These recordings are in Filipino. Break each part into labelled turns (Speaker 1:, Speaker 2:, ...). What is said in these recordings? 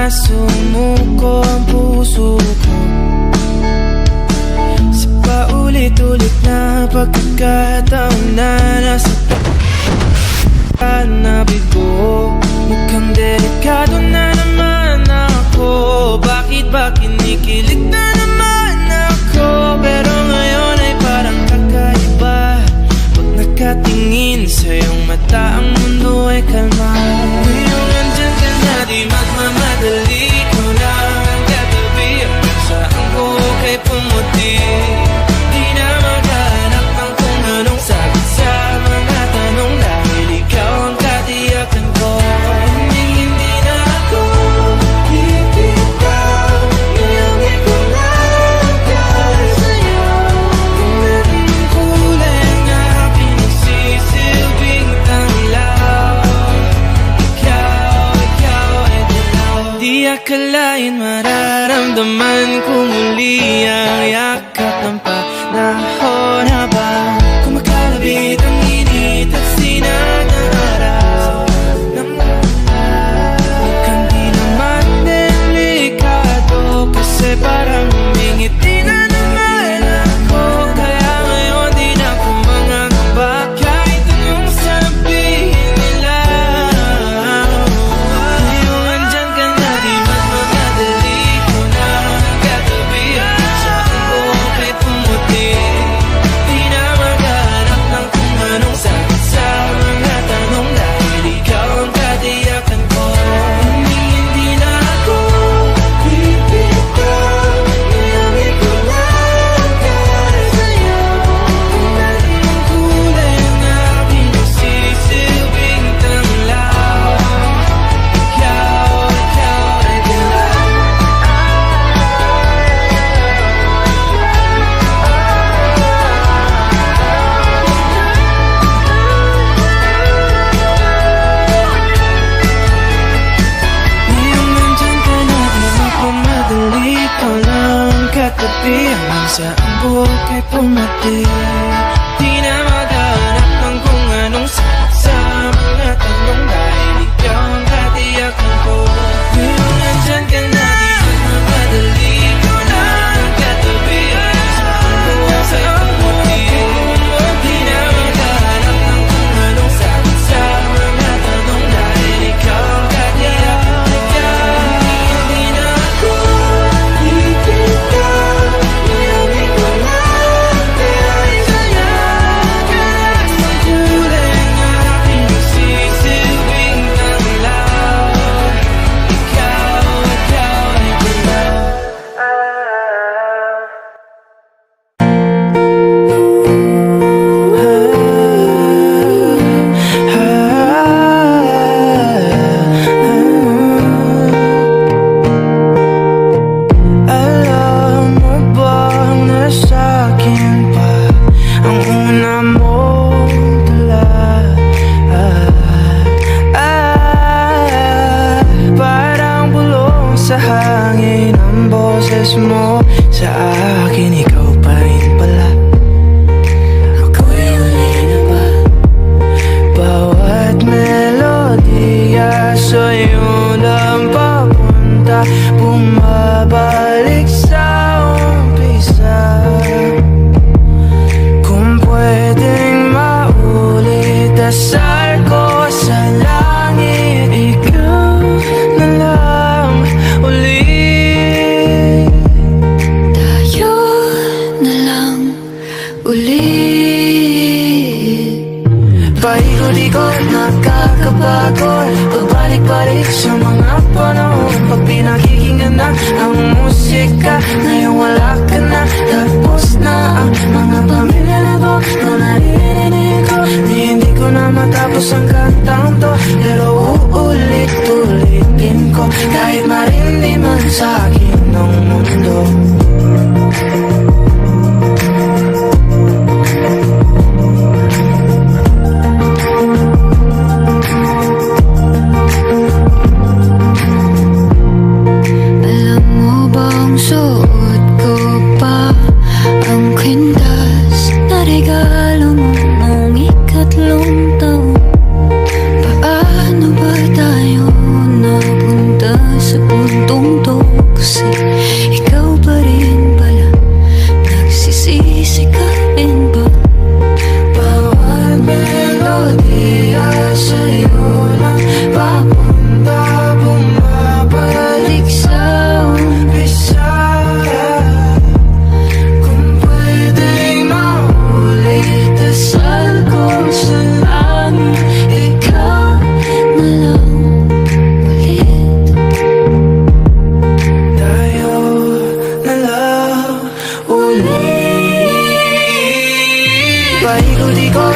Speaker 1: na sumuko ang puso ko sa paulit-ulit na pagkakataon na nasa nabigo. Mukhang delikado na naman ako. Bakit ba kinikilig na naman ako? Pero ngayon ay parang kakaiba. Pag nakatingin sa iyong mata, ang mundo ay kalma. Ngayong nandyan ka na, di magmamadali. Ikaw lang ang katabi. Saan ko kay pumuti? Di na maghanap ng kung anong sagot sa mga tanong, dahil ikaw ang katiyakan ko. Hindi na ako bibitaw. Ngayong ikaw lang para sa'yo. Kung anong kulay ang aking nagsisilbing tanglaw, ikaw ay dilaw. Di akalain mararamdaman ko muli ang yakap ng panahon habang kumakalabit ang init at sinag ng araw. Mukhang di naman delikado, kasi parang humingiti na naman ako. Kaya ngayon di na ako mangangamba, kahit anong sabihin nila. Ngayong andyan ka na, di magmamadali. Ko na ang katabi. Saan ko kay pumuti? Di na maghanap ng kung anong sagot sa mga tanong, dahil ikaw ang katiyakan ko. Hindi na ako bibitaw. Ngayong ikaw lang para sa'yo. Kung anong kulay ang aking nagsisilbing tanglaw, ikaw ay dilaw. Ngayong nandyan ka na, di magmamadali. Ikaw lang ang katabi. Hanggang saan buhok ay pumati. Di na maghanap ng kung anong sagot sa mga tanong, dahil ikaw ang katiyakan ko. Ngayong nandyan ka na, di magmamadali. Ikaw lang ang katabi. Hanggang saan buhok ay pumati. Di na maghanap ng kung anong sagot sa mga tanong, dahil ikaw ang katiyakan ko. Hindi na ako bibitaw. Ngayong ikaw lang para sa'yo. Kahit ang kulay ang aking nagsisilbing tanglaw, ikaw ay dilaw. Alam mo bang nasa'kin pa ang una mong tula? Parang bulong sa hangin ang boses mo sa akin. Ikaw pa rin pala, ako'y huli na ba? Bawat melodiya sa'yo lang papunta, bumabalik sa umpisa. Kung pwedeng maulit, dasal ko sa langit, ikaw na lang ulit. Tayo na lang ulit. Paikot-ikot, nakakapagod, pagbalik-balik sa mga panahon. Pag pinakikinggan na ang musika, ngayon wala ka na. Tapos na ang mga pamilya na to na naririnig ko. Hindi ko na matapos ang kantang to, pero uulit-ulitin ko, kahit marindi man sa akin ng mundo. Alam mo bang suot ko pa ang kwintas na regalo mo?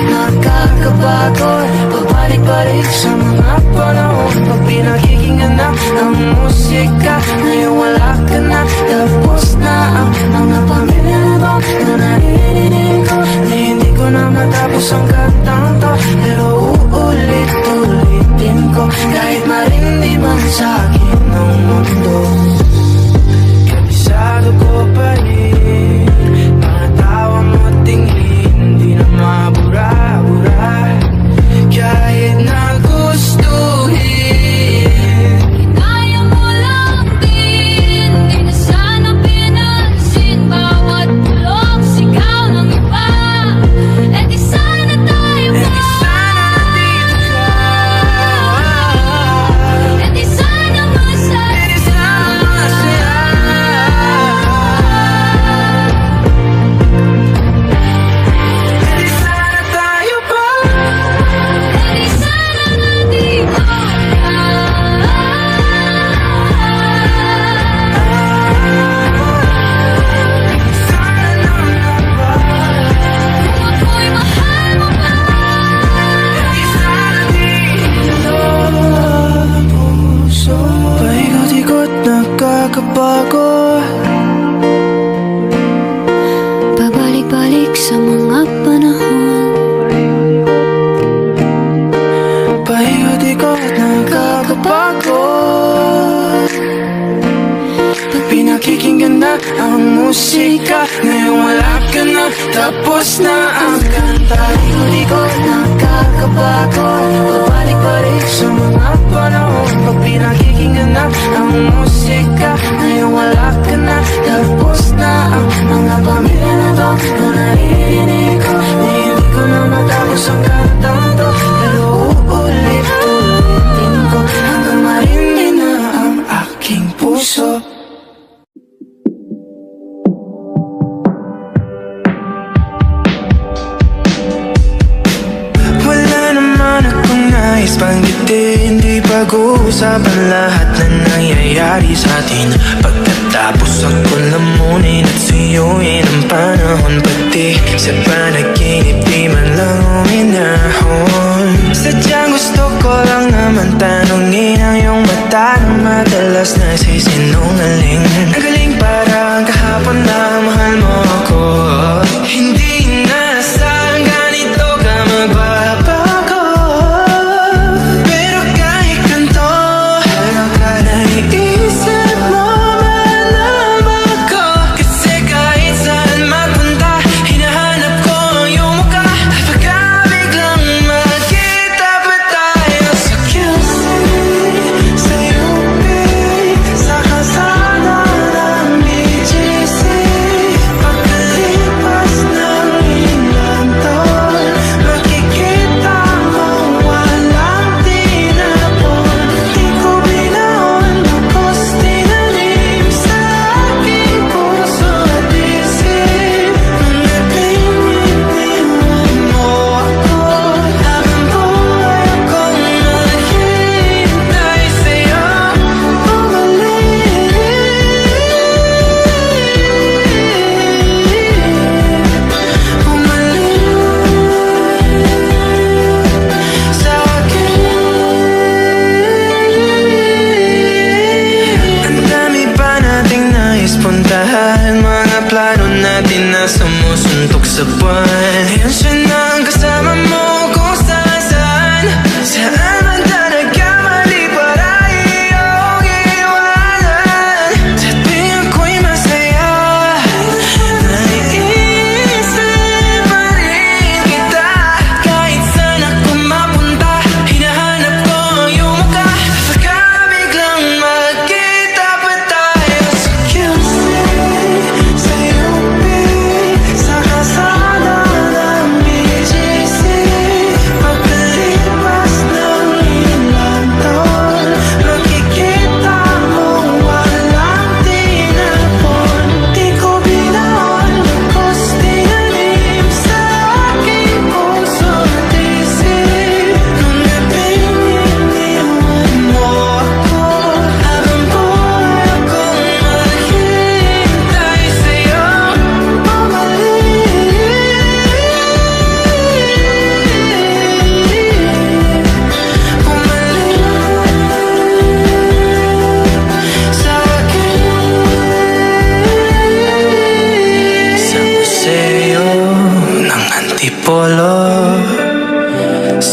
Speaker 1: nakakabago. Pabalik-balik sa mga panahon, pag pinakikinggan na ang musika. Ngayon wala ka na, tapos na ang mga pamilya na to na naririnig ko. Na hindi ko na matapos ang kantang to, pero uulit-ulitin ko. Kahit marindi man sa akin ang mundo, kabisado ko pa rin. Mga tawa mo tingin, di na mabura-bura. Kahit na gustuhin,
Speaker 2: Kinaya mo lang din, di na sana pinansin bawat bulong sigaw ng iba. E di sana tayo
Speaker 1: eh
Speaker 2: pa,
Speaker 1: di sana nandito ka.
Speaker 2: e di sana masaya.
Speaker 1: Eh di sana masaya. Eh di sana tayo pa.
Speaker 2: E di sana nandito ka.
Speaker 1: Sana naman ba?
Speaker 2: Kung ako'y mahal mo pa,
Speaker 1: Di sana dito puso. Paikot-ikot nakakabago.
Speaker 2: pabalik-balik sa mga panahon.
Speaker 1: Paikot-ikot nakakabago. Pag pinakikinggan na ang musika, ngayon wala ka na, tapos na ang kanta. Paikot-ikot nakakabago. Pabalik-balik sa mga panahon, pag pinakikinggan na ang musika, ngayon wala ka na, tapos na ang mga pamilya na to na naririnig ko. Na hindi ko na matapos ang kantang to, pero uulit-ulitin ko hanggang marindi na ang aking puso. Wala naman akong nais banggitin, di pag-uusapan lahat na nangyayari sa atin. Pagkatapos ako lamunin at suyuin ang panahon, pati sa panaginip di man lang uminahon. Sadyang gusto ko lang naman tanongin ang iyong mata na madalas nagsisinungaling. Ang galing parang kahapon na mahal mo ako. Hindi inaasahang ganito ka magbabago. Pero kahit ganito, naiisip mo mahal ako. Kasi kahit saan magpunta, hinahanap ko ang iyong mukha. At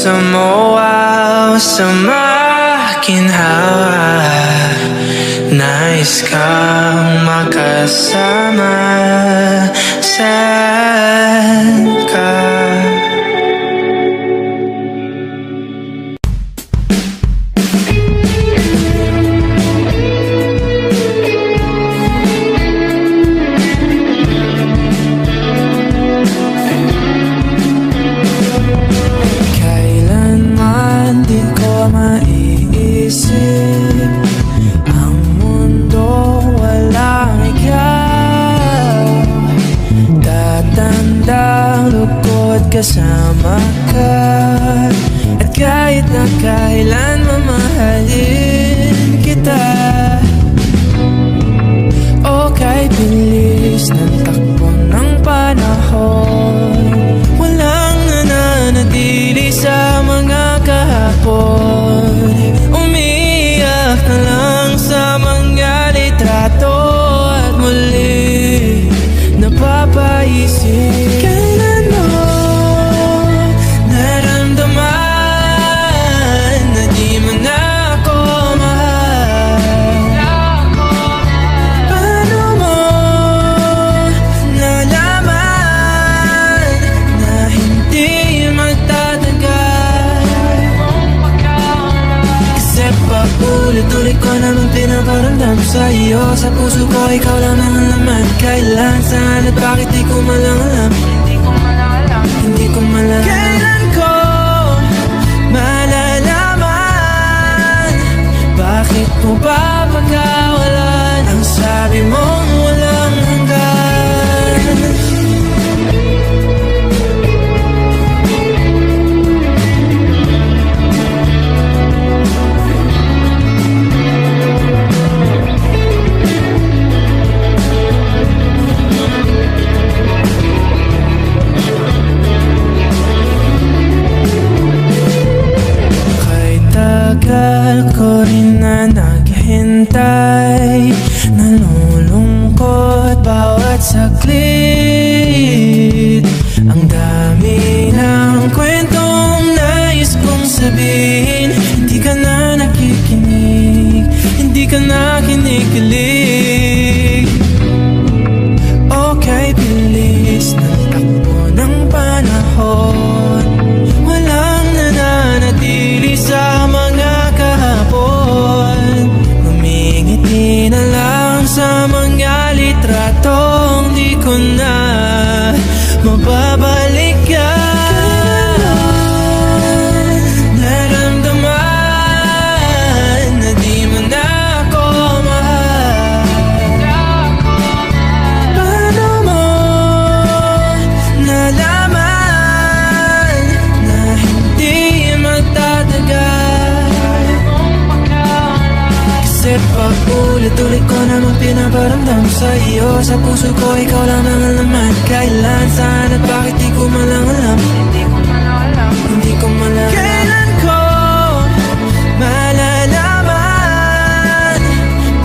Speaker 1: sa moaw sa makinhawa. Nais kang makasama. Saan ka? Kailanman di ko maiisip ang mundo walang ikaw. Tatandang lugod kasama ka. At kahit na kailan mamahalin kita. O kahit bilis ng takbo ng panahon, walang nananatili sa mga kahapon. Umiiyak na lang sa mga litrato at muli napapaisip. Kailan mo naramdaman na di mo na ako mahal? Paano mo nalaman na hindi magtatagal? Kasi paulit-ulit ko naman pinaparamdam sa iyo. Sa puso ko ikaw lang ang laman. Kailan, saan at bakit di ko malang alam. Hindi ko malang kailan ko malalaman. Bakit mo ba pagkawalan ang sabi mong walang hanggan? Tagal ko rin na naghintay, nalulungkot bawat saglit. Ang dami ng kwentong nais kong sabihin. Hindi ka na nakikinig, hindi ka na kinikilig. Okay, bilis ng takbo ng panahon, walang nananatili sa mga kahapon. Humingiti na lang sa mga litratong di ko na mababalikan. Naramdaman na di mo na ako mahal. Paano mo nalaman na hindi magtatagal? Kasi paulit-ulit ko naman pinaparamdam sa iyo. Sa puso ko ikaw lang ang laman. Kailan, saan at bakit di ko malang alam. Hindi ko malang kailan ko malalaman.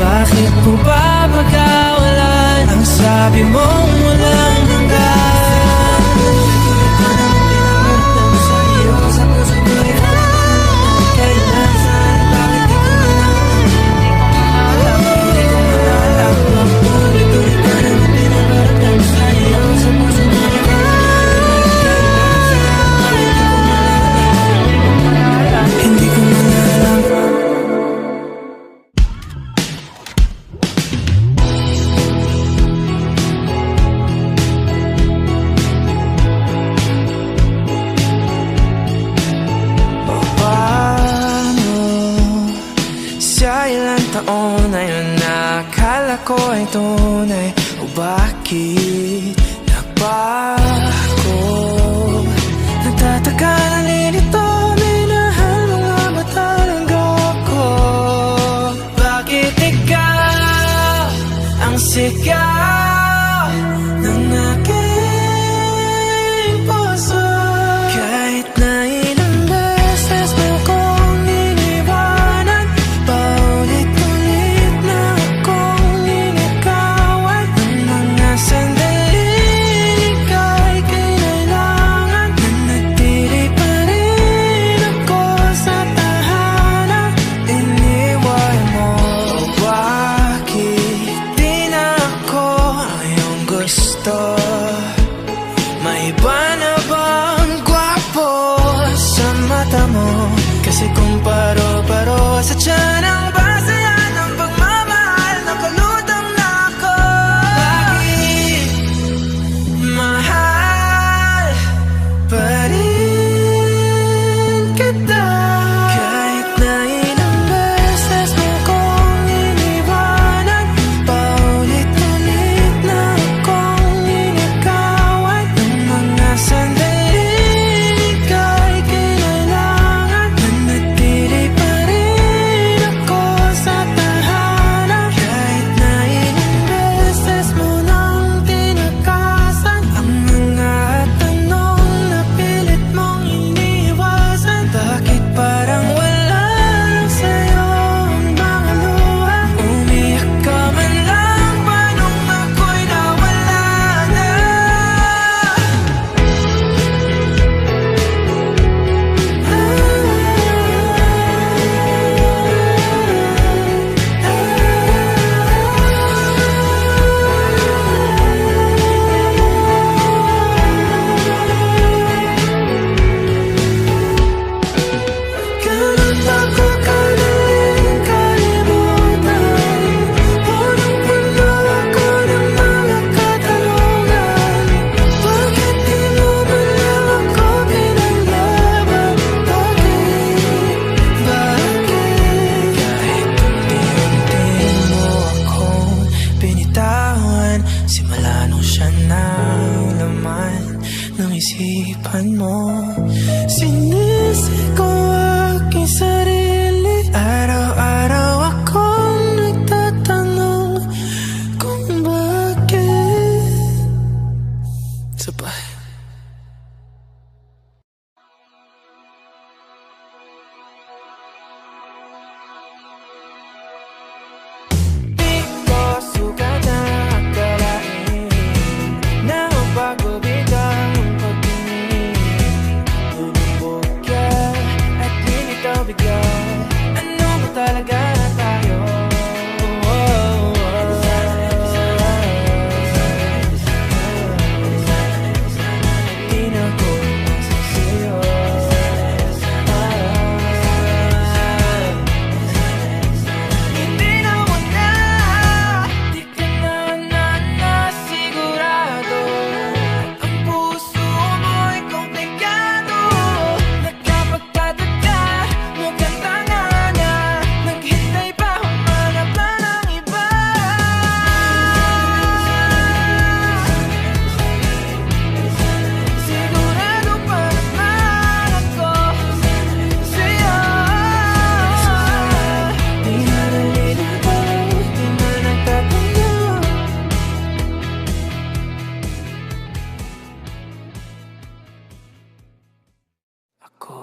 Speaker 1: Bakit mo ba pagkawalan ang sabi mong walang hanggan? Paulit-ulit ko naman pinaparamdam sa iyo. Sa puso ko ikaw lang ang laman. Kailan, saan at bakit di ko malang alam. Hindi ko malang alam. Paulit-ulit ko naman pinaparamdam sa iyo. Sa puso ko ikaw lang ang laman. Kailan, saan at bakit di ko malang alam. Hindi ko malang alam. Paano sa ilang taon na yun nakala ko ay tunay? O bakit nagbago? Nagtataka na lilito, minahal mga mata ng ko. Bakit ikaw ang sigaw ng aking puso? Kahit na ilang beses mo kong iniwanan, paulit-ulit na akong linikawan. Ang mga sandaling ika'y kailangan, nanatili pa rin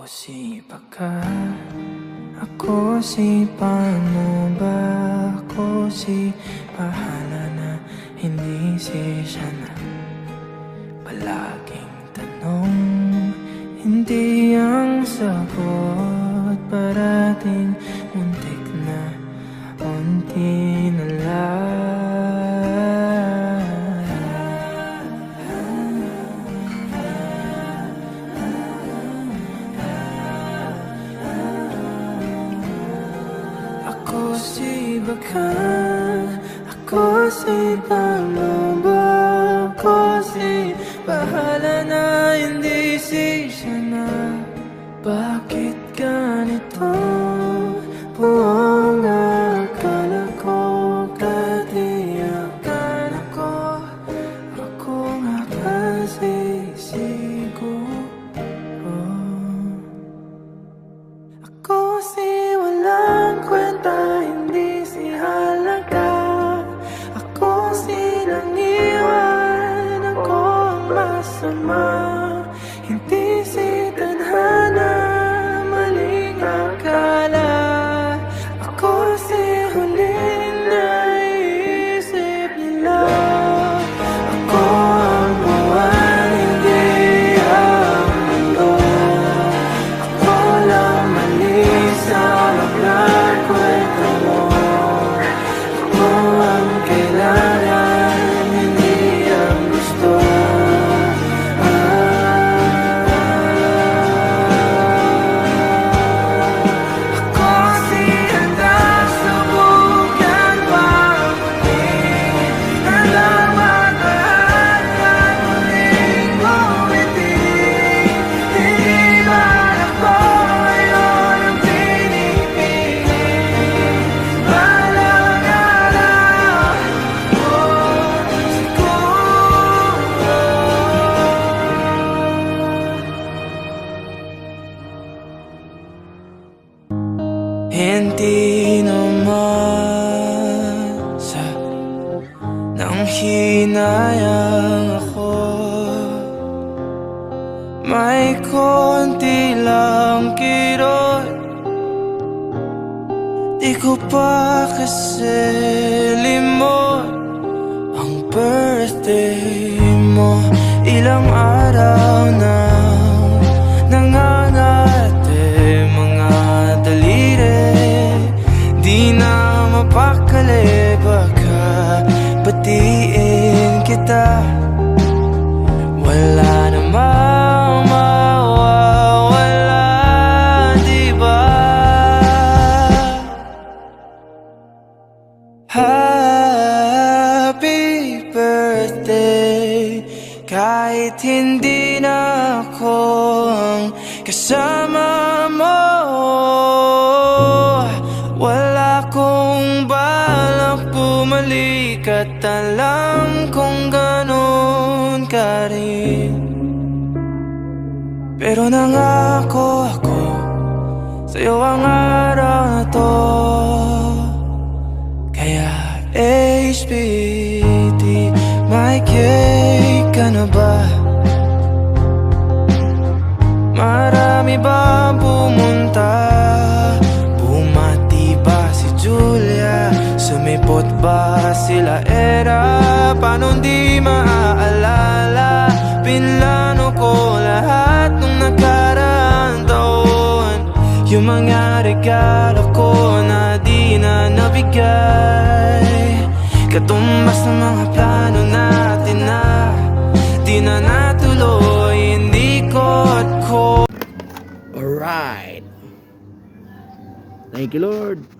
Speaker 1: si Baka, ako si paano ba, ako si bahala na, hindi si siya na. Palaging tanong, hindi ang sagot, parating muntik na, unti na lang. Ako si Baka, ako si paano ba, ako si bahala na, hindi si siya na. Bakit ganito? Buong akala ko, katiyakan ako nga kasi siguro. Ako si walang kwenta, hindi si halaga. Ako si nangiwan, ako ang masama. Hindi si tadhana, maling akala. Ako si huling naisip nila. Ako ang buwan, hindi ang mundo. Ako lang mali sa magkakwento mo. Ako ang kailangan, hindi ang gusto. Ako si handang subukan pa muli. Handang maglahat at muling bumiti. Hindi man ako ngayon ang pinipili. Balang araw, siguro. Hindi naman sa nang hinayang ako, may konti lang kirot. Di ko pa kasi limot ang birthday mo. Ilang araw na nangangate mga daliri. Di na mapakali, baka batiin kita. Wala namang mawawala, diba? Happy birthday, kahit hindi na ako ang kasama mo. Wala kong balak bumalik at alam kong ganun ka rin. Pero nangako ako sa'yo ang araw na to. Kaya HBD, may cake ka na ba? Marami ba pumunta? Bumati ba si Julia? Sumipot ba sila Era? Paano di maaalala? Pinlano ko lahat nung nakaraang taon. Yung mga regalo ko na di na nabigay, katumbas ng mga plano natin na di na natuloy. Hindi ko.
Speaker 3: Alright. Thank you, Lord.